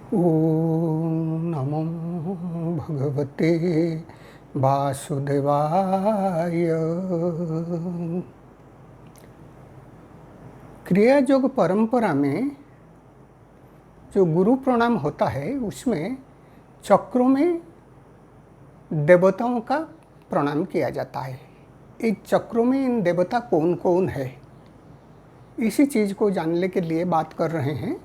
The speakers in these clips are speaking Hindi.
ओम नमो भगवते वासुदेवाय। क्रिया योग परंपरा में जो गुरु प्रणाम होता है उसमें चक्रों में देवताओं का प्रणाम किया जाता है। इन चक्रों में इन देवता कौन कौन है, इसी चीज़ को जानने के लिए बात कर रहे हैं।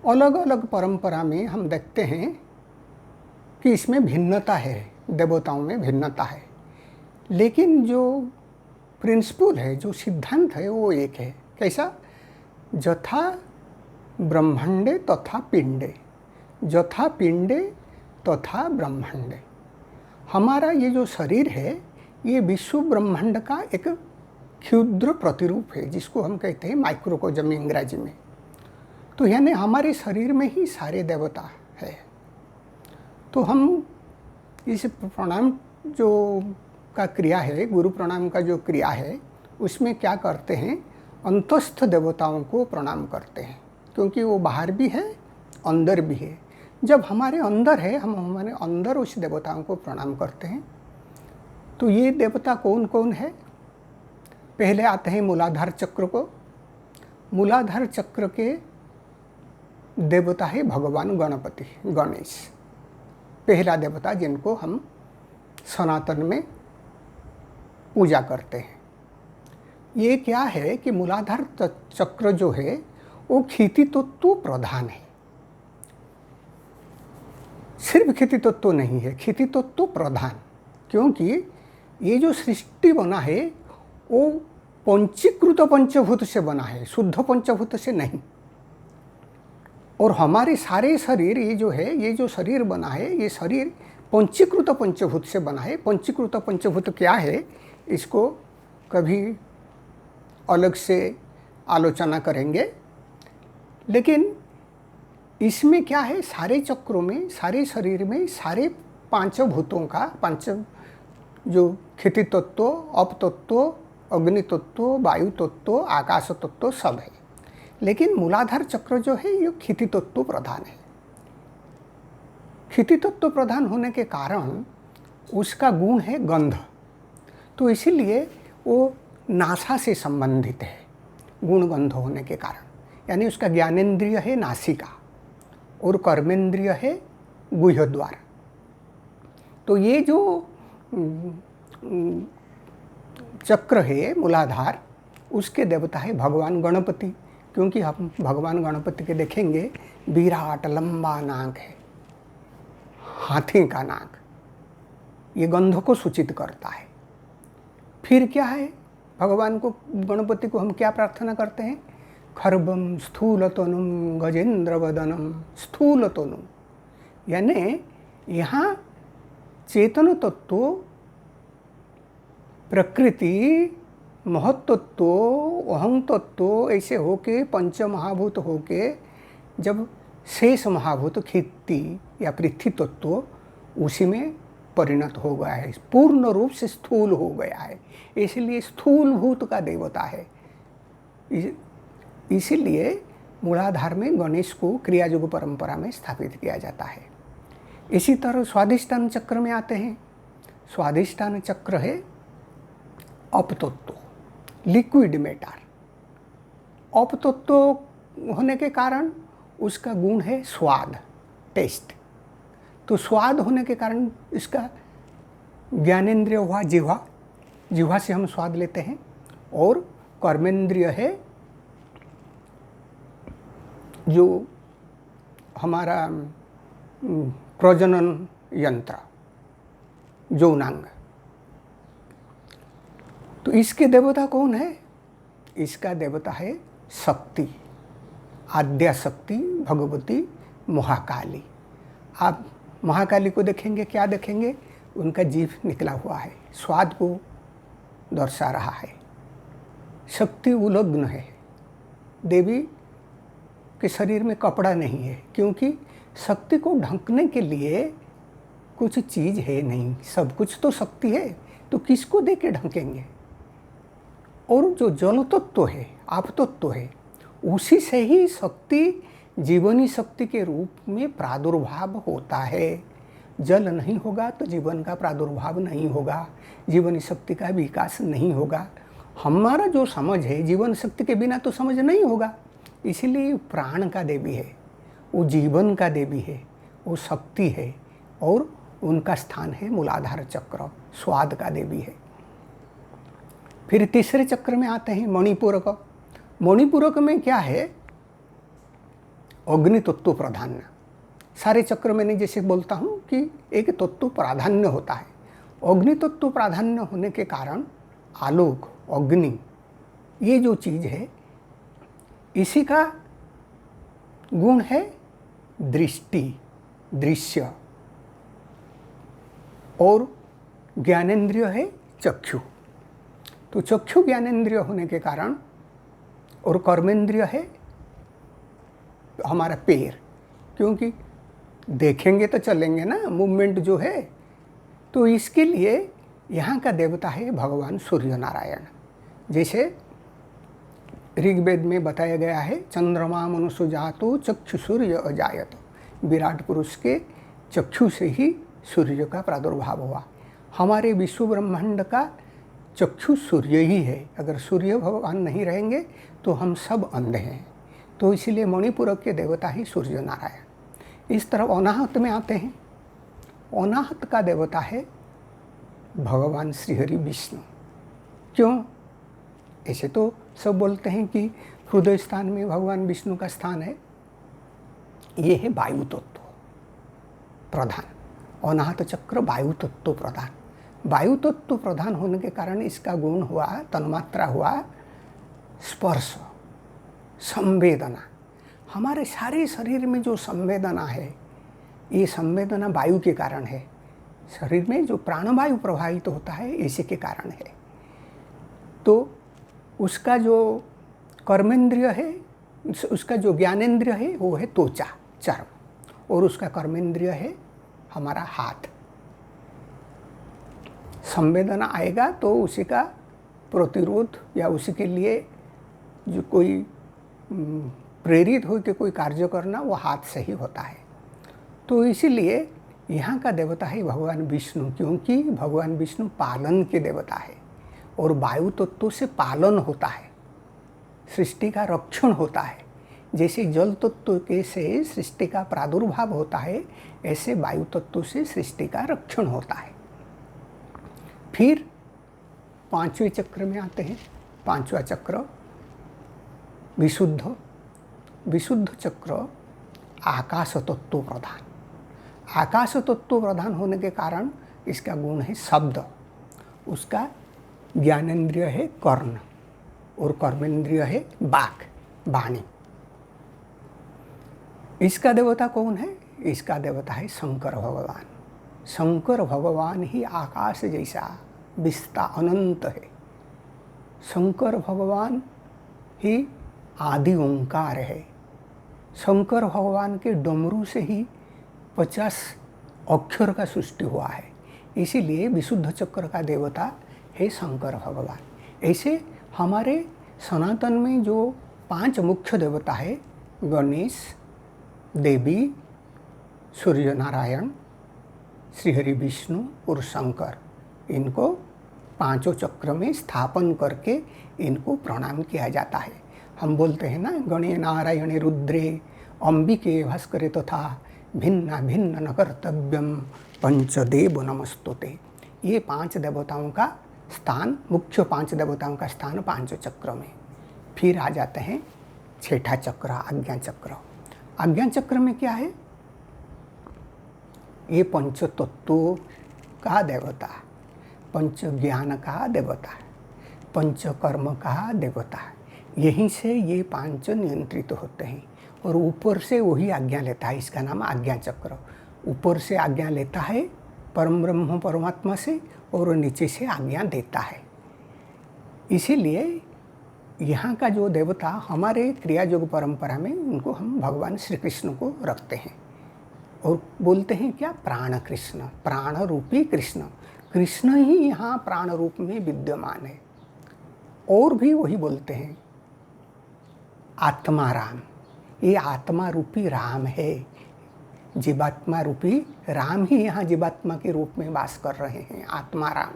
अलग अलग परंपरा में हम देखते हैं कि इसमें भिन्नता है, देवताओं में भिन्नता है, लेकिन जो प्रिंसिपल है, जो सिद्धांत है वो एक है। कैसा? यथा ब्रह्मांडे तथा पिंडे, यथा पिंडे तथा ब्रह्मांडे। हमारा ये जो शरीर है ये विश्व ब्रह्मांड का एक क्षुद्र प्रतिरूप है, जिसको हम कहते हैं माइक्रोकोजम अंग्रेजी में। तो यानी हमारे शरीर में ही सारे देवता है। तो हम इस प्रणाम जो का क्रिया है, गुरु प्रणाम का जो क्रिया है, उसमें क्या करते हैं, अंतस्थ देवताओं को प्रणाम करते हैं, क्योंकि वो बाहर भी है अंदर भी है। जब हमारे अंदर है, हम हमारे अंदर उस देवताओं को प्रणाम करते हैं। तो ये देवता कौन कौन है? पहले आते हैं मूलाधार चक्र को। मूलाधार चक्र के देवता है भगवान गणपति, गणेश, पहला देवता जिनको हम सनातन में पूजा करते हैं। ये क्या है कि मूलाधार चक्र जो है वो क्षिति तत्व प्रधान है। सिर्फ क्षिति तत्व नहीं है, क्षिति तत्व प्रधान, क्योंकि ये जो सृष्टि बना है वो पंचीकृत पंचभूत से बना है, शुद्ध पंचभूत से नहीं। और हमारे सारे शरीर ये जो शरीर बना है, ये शरीर पंचीकृत पंचभूत से बना है। पंचीकृत पंचभूत क्या है, इसको कभी अलग से आलोचना करेंगे। लेकिन इसमें क्या है, सारे चक्रों में, सारे शरीर में, सारे पांच भूतों का, पांच जो क्षिति तत्व, अप तत्व, अग्नि तत्व, वायु तत्व, आकाश तत्व सब है। लेकिन मूलाधार चक्र जो है ये क्षिति तत्व प्रधान है। क्षिति तत्व प्रधान होने के कारण उसका गुण है गंध। तो इसीलिए वो नासा से संबंधित है, गुण गंध होने के कारण। यानी उसका ज्ञानेंद्रिय है नासिका और कर्मेंद्रिय है गुह्यद्वार। तो ये जो चक्र है मूलाधार, उसके देवता है भगवान गणपति। क्योंकि हम भगवान गणपति के देखेंगे विराट लंबा नाक है, हाथी का नाक, ये गंध को सूचित करता है। फिर क्या है, भगवान को, गणपति को हम क्या प्रार्थना करते हैं? खर्बम स्थूलतनुम गजेंद्र वदनम स्थूलतनुम। यानी यहाँ चेतन तत्व, प्रकृति, महत्त्व, अहं तत्व ऐसे होके, पंच महाभूत होके, जब शेष महाभूत क्षिति या पृथ्वी तत्व उसी में परिणत हो गया है, पूर्ण रूप से स्थूल हो गया है, इसलिए स्थूल भूत का देवता है। इसीलिए मूलाधार में गणेश को क्रिया योग परंपरा में स्थापित किया जाता है। इसी तरह स्वाधिष्ठान चक्र में आते हैं। स्वाधिष्ठान चक्र है अपतत्व, लिक्विड मैटर। अपतत्व होने के कारण उसका गुण है स्वाद, टेस्ट। तो स्वाद होने के कारण इसका ज्ञानेंद्रिय हुआ जिह्वा, जिह्वा से हम स्वाद लेते हैं। और कर्मेंद्रिय है जो हमारा प्रजनन यंत्र, यौनांग। तो इसके देवता कौन है? इसका देवता है शक्ति, आद्या शक्ति भगवती महाकाली। आप महाकाली को देखेंगे, क्या देखेंगे? उनका जीभ निकला हुआ है, स्वाद को दर्शा रहा है। शक्ति उलग्न है, देवी के शरीर में कपड़ा नहीं है, क्योंकि शक्ति को ढकने के लिए कुछ चीज़ है नहीं, सब कुछ तो शक्ति है, तो किसको दे के ढकेंगे? और जो जल तत्व है, आप तत्व है, उसी से ही शक्ति जीवनी शक्ति के रूप में प्रादुर्भाव होता है। जल नहीं होगा तो जीवन का प्रादुर्भाव नहीं होगा, जीवनी शक्ति का विकास नहीं होगा। हमारा जो समझ है जीवन शक्ति के बिना तो समझ नहीं होगा, इसीलिए प्राण का देवी है, वो जीवन का देवी है, वो शक्ति है और उनका स्थान है मूलाधार चक्र, स्वाद का देवी है। फिर तीसरे चक्र में आते हैं मणिपूरक। मणिपूरक में क्या है? अग्नि तत्व प्राधान्य। सारे चक्र मैंने जैसे बोलता हूँ कि एक तत्व प्राधान्य होता है। अग्नि तत्व प्राधान्य होने के कारण आलोक, अग्नि, ये जो चीज़ है इसी का गुण है दृष्टि, दृश्य, और ज्ञानेंद्रिय है चक्षु। तो चक्षु ज्ञानेंद्रिय होने के कारण, और कर्मेंद्रिय है हमारा पैर, क्योंकि देखेंगे तो चलेंगे ना, मूवमेंट जो है। तो इसके लिए यहाँ का देवता है भगवान सूर्य नारायण। जैसे ऋग्वेद में बताया गया है, चंद्रमा मनुष्य जातो चक्षु सूर्य अजायत। विराट पुरुष के चक्षु से ही सूर्य का प्रादुर्भाव हुआ। हमारे विश्व ब्रह्मांड का चक्षु सूर्य ही है। अगर सूर्य भगवान नहीं रहेंगे तो हम सब अंधे हैं। तो इसीलिए मणिपुरक के देवता ही सूर्य नारायण। इस तरफ अनाहत में आते हैं। अनाहत का देवता है भगवान श्रीहरि विष्णु। क्यों? ऐसे तो सब बोलते हैं कि हृदय स्थान में भगवान विष्णु का स्थान है। ये है वायु तत्व प्रधान, अनाहत चक्र वायु तत्व प्रधान। वायु तत्व प्रधान होने के कारण इसका गुण हुआ, तन्मात्रा हुआ स्पर्श, संवेदना। हमारे सारे शरीर में जो संवेदना है, ये संवेदना वायु के कारण है। शरीर में जो प्राणवायु प्रभावित होता है इसी के कारण है। तो उसका जो कर्मेंद्रिय है, उसका जो ज्ञानेंद्रिय है वो है त्वचा, चर्म, और उसका कर्मेंद्रिय है हमारा हाथ। संवेदना आएगा तो उसी का प्रतिरोध या उसी के लिए जो कोई प्रेरित हो के कोई कार्य करना वो हाथ से ही होता है। तो इसीलिए यहाँ का देवता है भगवान विष्णु, क्योंकि भगवान विष्णु पालन के देवता है और वायु तत्व से पालन होता है, सृष्टि का रक्षण होता है। जैसे जल तत्व के से सृष्टि का प्रादुर्भाव होता है, ऐसे वायु तत्व से सृष्टि का रक्षण होता है। फिर पांचवें चक्र में आते हैं। पांचवा चक्र विशुद्ध। विशुद्ध चक्र आकाश तत्व प्रधान। आकाश तत्व प्रधान होने के कारण इसका गुण है शब्द, उसका ज्ञानेंद्रिय है कर्ण, और कर्मेंद्रिय है वाक, वाणी। इसका देवता कौन है? इसका देवता है शंकर भगवान। शंकर भगवान ही आकाश जैसा विस्तार अनंत है। शंकर भगवान ही आदि ओंकार है। शंकर भगवान के डमरू से ही 50 अक्षर का सृष्टि हुआ है। इसीलिए विशुद्ध चक्र का देवता है शंकर भगवान। ऐसे हमारे सनातन में जो 5 मुख्य देवता है, गणेश, देवी, सूर्य नारायण, श्रीहरि विष्णु और शंकर, इनको पांचों चक्र में स्थापन करके इनको प्रणाम किया जाता है। हम बोलते हैं ना, गणे नारायणे रुद्रे अंबिके भास्करे तथा भिन्ना भिन्न न कर्तव्यम पंचदेव नमस्तुते। ये 5 देवताओं का स्थान, मुख्य 5 देवताओं का स्थान 5 चक्र में। फिर आ जाते हैं छठा चक्र, आज्ञा चक्र। आज्ञा चक्र में क्या है? ये पंच तत्वों का देवता, पंच ज्ञान का देवता, पंच कर्म का देवता। यहीं से ये 5 नियंत्रित होते हैं और ऊपर से वही आज्ञा लेता है। इसका नाम आज्ञा चक्र। ऊपर से आज्ञा लेता है परम ब्रह्म परमात्मा से, और नीचे से आज्ञा देता है। इसीलिए यहाँ का जो देवता हमारे क्रिया योग परंपरा में, उनको हम भगवान श्री कृष्ण को रखते हैं और बोलते हैं क्या? प्राण कृष्ण, प्राण रूपी कृष्ण। कृष्ण ही यहाँ प्राण रूप में विद्यमान है। और भी वही बोलते हैं आत्मा राम। ये आत्मा रूपी राम है। जीवात्मा रूपी राम ही यहाँ जीवात्मा के रूप में वास कर रहे हैं। आत्मा राम,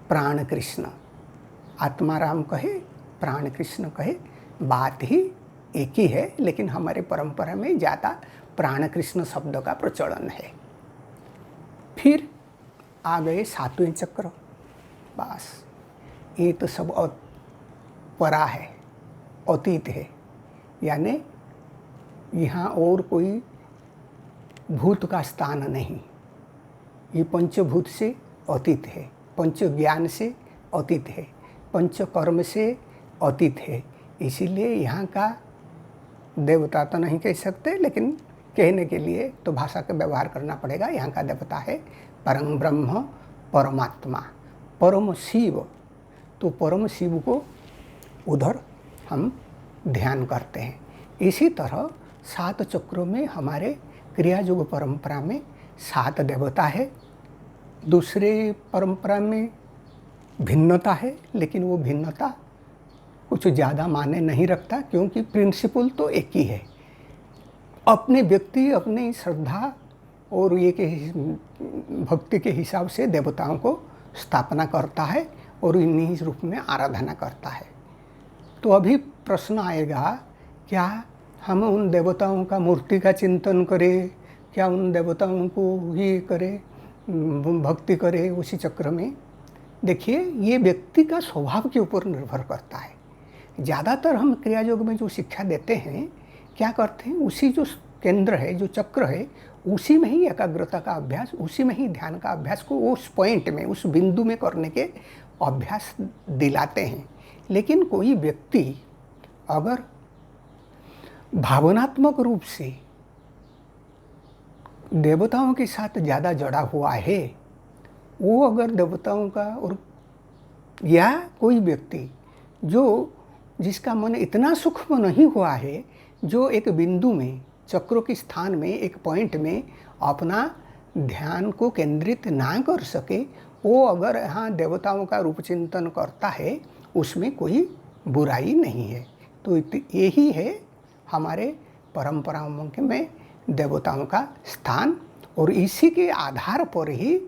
प्राण कृष्ण, आत्मा राम कहे, प्राण कृष्ण कहे, बात ही एक ही है, लेकिन हमारे परंपरा में ज़्यादा प्राण कृष्ण शब्द का प्रचलन है। फिर आ गए सातवें चक्र। बस ये तो सब परा है, अतीत है, यानी यहाँ और कोई भूत का स्थान नहीं। ये पंचभूत से अतीत है, पंच ज्ञान से अतीत है, पंच कर्म से अतीत है। इसीलिए यहाँ का देवता तो नहीं कह सकते, लेकिन कहने के लिए तो भाषा का व्यवहार करना पड़ेगा। यहाँ का देवता है परम ब्रह्म, परमात्मा, परम शिव। तो परम शिव को उधर हम ध्यान करते हैं। इसी तरह 7 चक्रों में हमारे क्रियायोग परंपरा में 7 देवता है। दूसरे परंपरा में भिन्नता है, लेकिन वो भिन्नता कुछ ज़्यादा माने नहीं रखता, क्योंकि प्रिंसिपल तो एक ही है। अपने व्यक्ति अपनी श्रद्धा और ये के भक्ति के हिसाब से देवताओं को स्थापना करता है और इन्हीं रूप में आराधना करता है। तो अभी प्रश्न आएगा, क्या हम उन देवताओं का मूर्ति का चिंतन करें, क्या उन देवताओं को ही करें, भक्ति करें उसी चक्र में? देखिए, ये व्यक्ति का स्वभाव के ऊपर निर्भर करता है। ज़्यादातर हम क्रियायोग में जो शिक्षा देते हैं, क्या करते हैं, उसी जो केंद्र है, जो चक्र है, उसी में ही एकाग्रता का अभ्यास, उसी में ही ध्यान का अभ्यास को उस पॉइंट में, उस बिंदु में करने के अभ्यास दिलाते हैं। लेकिन कोई व्यक्ति अगर भावनात्मक रूप से देवताओं के साथ ज़्यादा जुड़ा हुआ है, वो अगर देवताओं का, और या कोई व्यक्ति जिसका मन इतना सूक्ष्म नहीं हुआ है, जो एक बिंदु में, चक्रों के स्थान में, एक पॉइंट में अपना ध्यान को केंद्रित ना कर सके, वो अगर यहाँ देवताओं का रूप चिंतन करता है, उसमें कोई बुराई नहीं है। तो यही है हमारे परंपराओं में देवताओं का स्थान, और इसी के आधार पर ही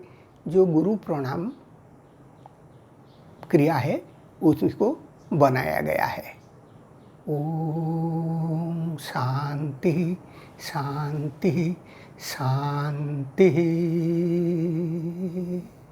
जो गुरु प्रणाम क्रिया है उसको बनाया गया है। ओम शांति शांति शांति।